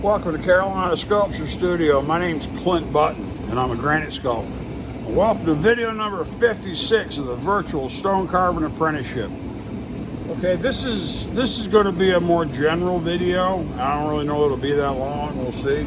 Welcome to Carolina Sculpture Studio. My name's Clint Button, and I'm a granite sculptor. Welcome to video number 56 of the virtual stone carving apprenticeship. Okay, this is going to be a more general video. I don't really know it'll be that long. We'll see.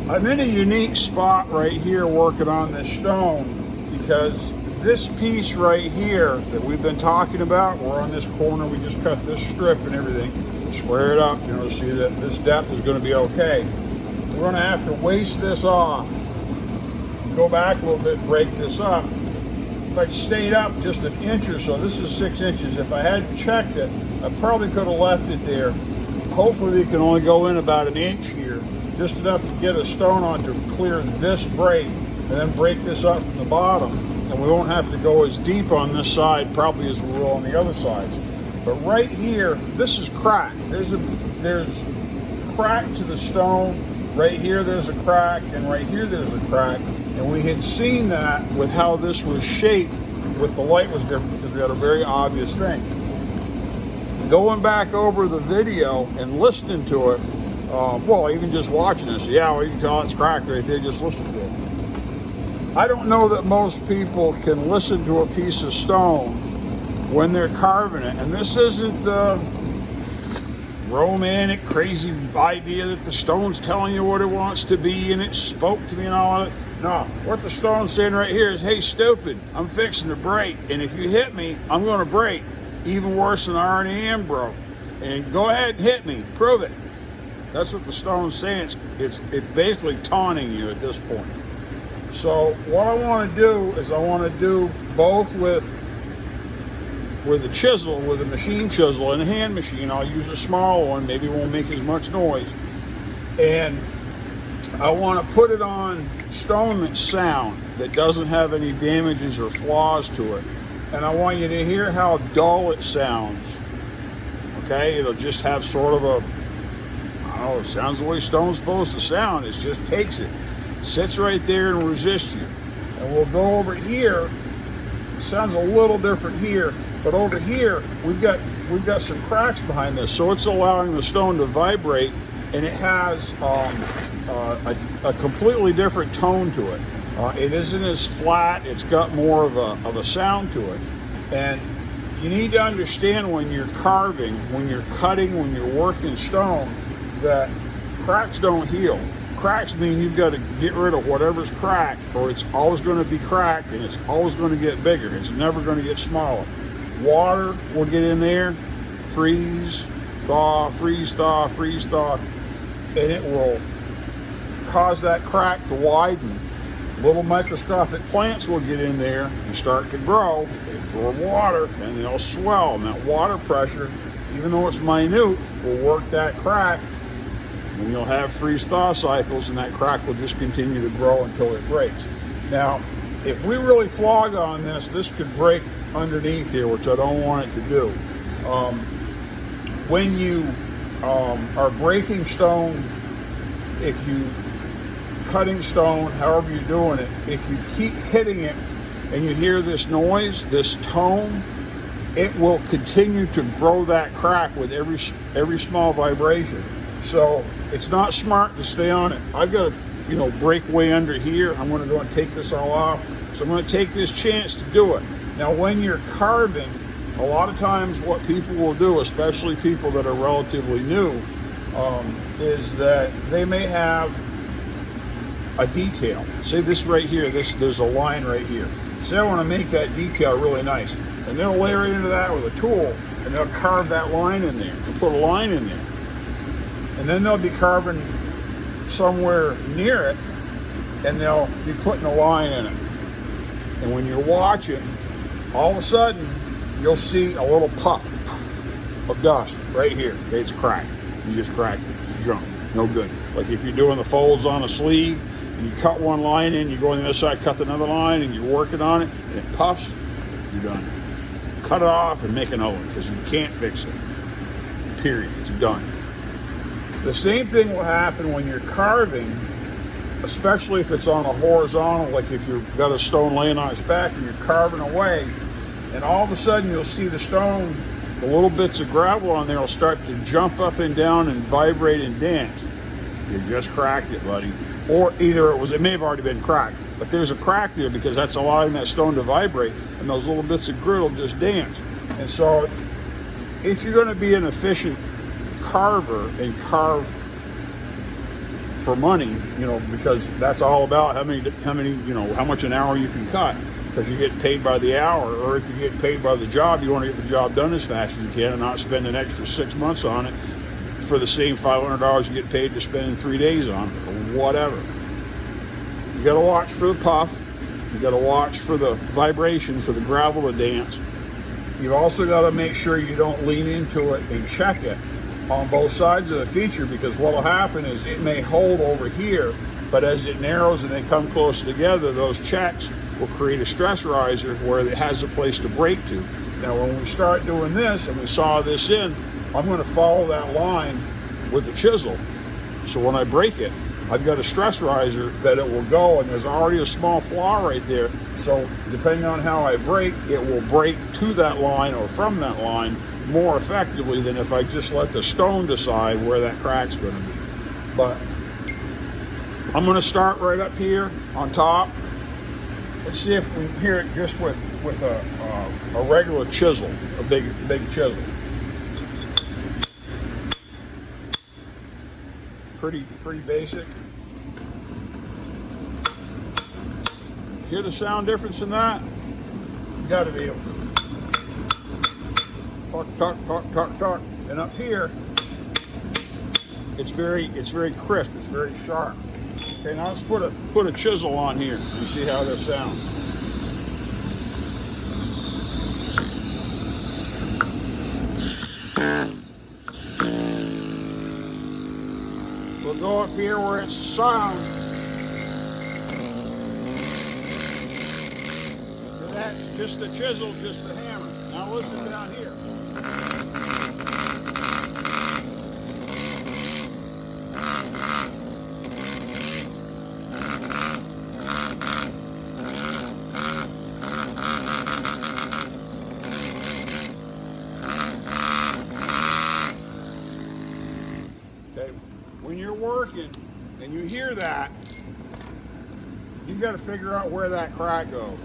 I'm in a unique spot right here working on this stone because this piece right here that we've been talking about, we're on this corner. We just cut this strip and everything. Square it up, to see that this depth is going to be okay. We're going to have to waste this off, go back a little bit, break this up. If I stayed up just an inch or so, this is 6 inches. If I hadn't checked it, I probably could have left it there. Hopefully we can only go in about an inch here, just enough to get a stone on to clear this break, and then break this up from the bottom, and we won't have to go as deep on this side probably as we will on the other sides. But right here, this is cracked. There's crack to the stone. Right here, there's a crack, and right here, there's a crack. And we had seen that with how this was shaped, with the light was different, because we had a very obvious thing. Going back over the video and listening to it, well, even just watching this, yeah, well, you can tell it's cracked right there, just listen to it. I don't know that most people can listen to a piece of stone when they're carving it, and this isn't the romantic, crazy idea that the stone's telling you what it wants to be and it spoke to me and all of it. No, what the stone's saying right here is, hey, stupid, I'm fixing to break, and if you hit me, I'm going to break. Even worse than I already am broke. And go ahead and hit me, prove it. That's what the stone's saying. It's basically taunting you at this point. So what I want to do is I want to do both with a chisel, with a machine chisel and a hand machine. I'll use a small one, maybe it won't make as much noise. And I want to put it on stone that's sound, that doesn't have any damages or flaws to it. And I want you to hear how dull it sounds. Okay, it'll just have sort of I don't know, it sounds the way stone's supposed to sound. It just takes it, sits right there and resists you. And we'll go over here. It sounds a little different here. But over here, we've got some cracks behind this, so it's allowing the stone to vibrate, and it has a completely different tone to it. It isn't as flat; it's got more of a sound to it. And you need to understand when you're carving, when you're cutting, when you're working stone, that cracks don't heal. Cracks mean you've got to get rid of whatever's cracked, or it's always going to be cracked, and it's always going to get bigger. It's never going to get smaller. Water will get in there, freeze, thaw, freeze, thaw, freeze, thaw, and it will cause that crack to widen. Little microscopic plants will get in there and start to grow. They absorb water and they'll swell, and that water pressure, even though it's minute, will work that crack, and you'll have freeze-thaw cycles, and that crack will just continue to grow until it breaks. Now, if we really flog on this, this could break underneath here, which I don't want it to do. When you are breaking stone, if you cutting stone, however you're doing it, if you keep hitting it and you hear this noise, this tone, it will continue to grow that crack with every small vibration. So it's not smart to stay on it. I've got to, break way under here. I'm going to go and take this all off. So I'm going to take this chance to do it. Now, when you're carving, a lot of times what people will do, especially people that are relatively new, is that they may have a detail. Say this right here, there's a line right here. Say I want to make that detail really nice. And they'll layer it into that with a tool, and they'll carve that line in there and put a line in there. And then they'll be carving somewhere near it, and they'll be putting a line in it. And when you're watching, all of a sudden, you'll see a little puff of dust right here. Okay, it's cracked. You just cracked it. It's junk. No good. Like if you're doing the folds on a sleeve, and you cut one line in, you go on the other side, cut another line, and you're working on it, and it puffs, you're done. Cut it off and make another one, because you can't fix it. Period. It's done. The same thing will happen when you're carving, especially if it's on a horizontal, like if you've got a stone laying on its back and you're carving away, and all of a sudden you'll see the stone the little bits of gravel on there will start to jump up and down and vibrate and dance. You just cracked it, buddy. Or either it may have already been cracked, but there's a crack there because that's allowing that stone to vibrate, and those little bits of grit will just dance. And so if you're going to be an efficient carver and carve for money, you know, because that's all about how many, you know, how much an hour you can cut, because you get paid by the hour, or if you get paid by the job, you want to get the job done as fast as you can and not spend an extra 6 months on it for the same $500 you get paid to spend in 3 days on it, or whatever. You got to watch for the puff. You got to watch for the vibration, for the gravel to dance. You've also got to make sure you don't lean into it and check it on both sides of the feature, because what will happen is it may hold over here, but as it narrows and they come closer together, those checks will create a stress riser where it has a place to break to. Now when we start doing this and we saw this in, I'm going to follow that line with the chisel. So when I break it, I've got a stress riser that it will go, and there's already a small flaw right there. So depending on how I break, it will break to that line or from that line more effectively than if I just let the stone decide where that crack's going to be. But I'm going to start right up here on top. Let's see if we can hear it just with a regular chisel, a big chisel. Pretty basic. Hear the sound difference in that? You got to be able to. Talk. And up here, it's very crisp. It's very sharp. Okay, now let's put a chisel on here and see how this sounds. We'll go up here where it's sound. That's just the chisel, just the hammer. Now listen down here. When you're working and you hear that, you've got to figure out where that crack goes.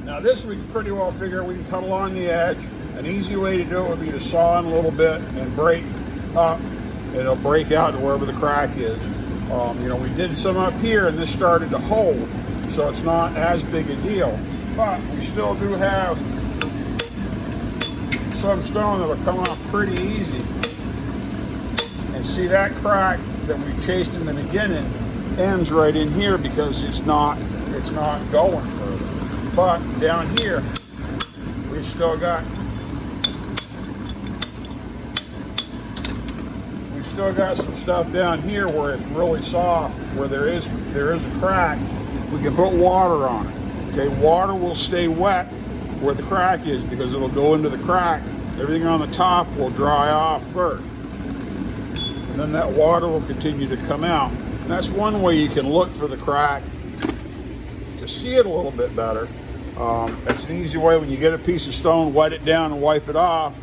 Now this we can pretty well figure out. We can cut along the edge. An easy way to do it would be to saw in a little bit and break up. It'll break out to wherever the crack is. You know, we did some up here and this started to hold, so it's not as big a deal. But we still do have some stone that will come off pretty easy. And see that crack that we chased in the beginning ends right in here because it's not going further. But down here, we've still got some stuff down here where it's really soft, where there is a crack. We can put water on it. Okay, water will stay wet where the crack is because it'll go into the crack. Everything on the top will dry off first. Then that water will continue to come out. And that's one way you can look for the crack to see it a little bit better. That's an easy way. When you get a piece of stone, wet it down and wipe it off.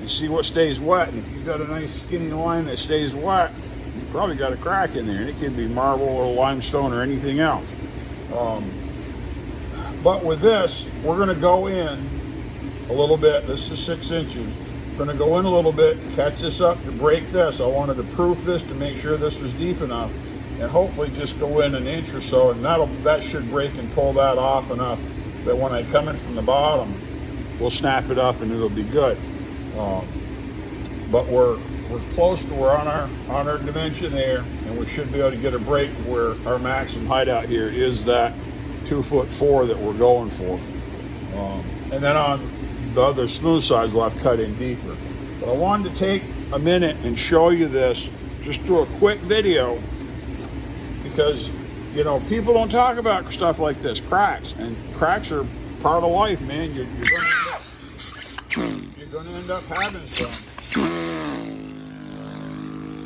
You see what stays wet. And if you've got a nice skinny line that stays wet, you've probably got a crack in there. And it can be marble or limestone or anything else. But with this, we're going to go in a little bit. This is 6 inches. Going to go in a little bit, catch this up to break this. I wanted to proof this to make sure this was deep enough, and hopefully just go in an inch or so, and that should break and pull that off enough that when I come in from the bottom, we'll snap it up and it'll be good. But we're close to, we're on our dimension there, and we should be able to get a break where our maximum height out here is that 2'4" that we're going for. And then on the other smooth sides will have cut in deeper. But I wanted to take a minute and show you this, just do a quick video, because you know people don't talk about stuff like this, cracks, and cracks are part of life, man. You're going to end up having some.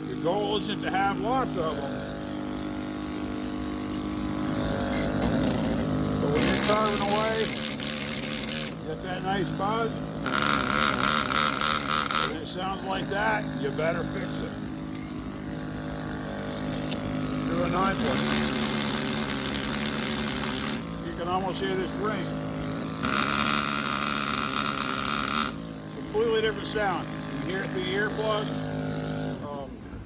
Your goal isn't to have lots of them. So when you're carving away, get that nice buzz. When it sounds like that, you better fix it. Do a 9-point. You can almost hear this ring. Completely different sound. You can hear it through the earplugs.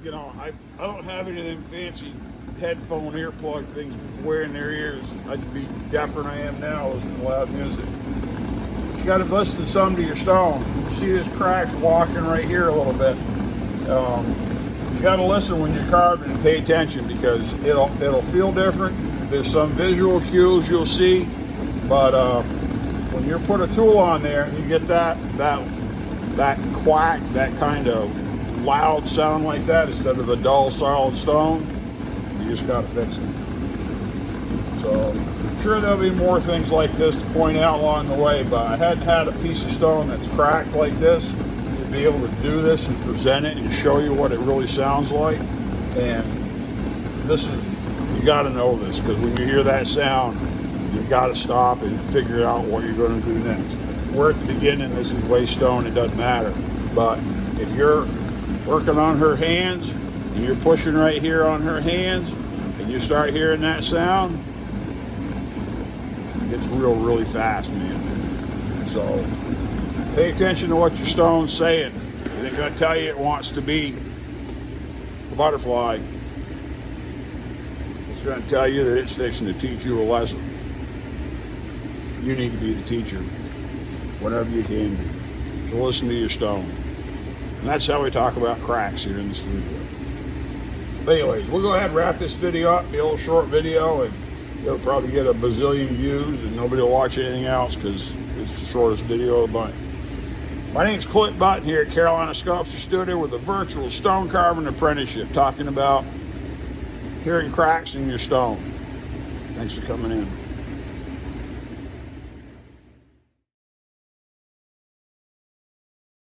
You know, I don't have any of them fancy headphone earplug things wearing their ears. I'd be deafer than I am now listening to loud music. You got to listen some to your stone. You see this crack's walking right here a little bit. You got to listen when you're carving and pay attention, because it'll feel different. There's some visual cues you'll see, but when you put a tool on there and you get that quack, that kind of loud sound like that instead of a dull solid stone, you just got to fix it. So I'm sure there'll be more things like this to point out along the way, but I hadn't had a piece of stone that's cracked like this to be able to do this and present it and show you what it really sounds like. And this is, you got to know this, because when you hear that sound, you got to stop and figure out what you're going to do next. We're at the beginning, this is waste stone, it doesn't matter. But if you're working on her hands and you're pushing right here on her hands and you start hearing that sound, it gets really fast, man. So pay attention to what your stone's saying. It ain't going to tell you it wants to be a butterfly. It's going to tell you that it's fixing to teach you a lesson. You need to be the teacher whenever you can be. So listen to your stone. And that's how we talk about cracks here in the studio. But anyways, we'll go ahead and wrap this video up. Be a little short video, and it'll probably get a bazillion views, and nobody will watch anything else because it's the shortest video of the bunch. My name's Clint Button here at Carolina Sculpture Studio with a virtual stone carving apprenticeship, talking about hearing cracks in your stone. Thanks for coming in.